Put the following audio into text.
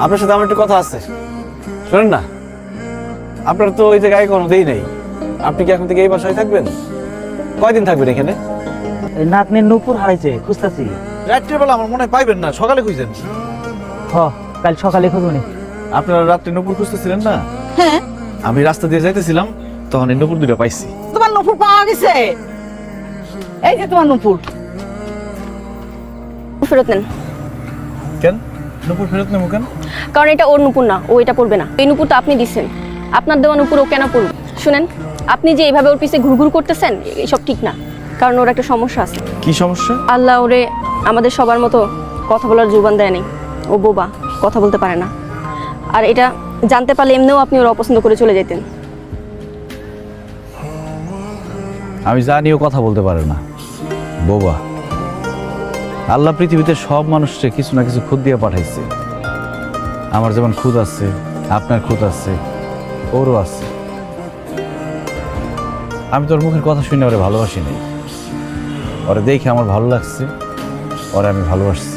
আপনার সাথে আমার একটু কথা আছে, শোনেন না। আপনার তো ওই জায়গায় কোনোতেই নেই, আপনি কি এখন থেকে এই বাসায় থাকবেন? কয়দিন থাকবেন এখানে? নাতনির নুপুর হারাইছে, খুঁজতেছি। রাত্রির বেলা আমার মনে হয় পাইবেন না, সকালে খুঁজছেন। কাল সকালে খুঁজবনি। আপনারা রাত্রে নুপুর খুঁজতেছিলেন না? হ্যাঁ, আমি রাস্তা দিয়ে যাইতেছিলাম, তখন এই নুপুর দুটো পাইছি। তোমার নুপুর পাওয়া গেছে। এই যে তোমার নুপুর। ফেরত নেন। কেন নুপুর ফেরত নেবো কেন? কারণ এটা ওর নুপুর না, ও এটা পড়বে না। এই নুপুরটা আপনি দিচ্ছেন, আপনার দেওয়া নুপুর ও কেন পড়বে? শুনেন, আপনি যে এইভাবে ওর পিছে ঘুরঘুর করতেছেন এসব ঠিক না। কারণ ওর একটা সমস্যা আছে। কি সমস্যা? আল্লাহ ওরে আমাদের সবার মতো কথা বলার জুবান দেয় নাই। ও বোবা, কথা বলতে পারে না। আর এটা জানতে পারলে এমনিও আপনি ওর অপছন্দ করে চলে যেতেন। আমি জানি ও কথা বলতে পারে না, বোবা। আল্লাহ পৃথিবীতে সব মানুষকে কিছু না কিছু খুদ দিয়ে পাঠাইছে। আমার যেমন খুদ আছে, আপনার খুদ আছে, ওরও আছে। আমি তোর মুখের কথা শুনে ওরে ভালোবাসি নাই, ওরে দেখে আমার ভালো লাগছে, ওরে আমি ভালোবাসছি।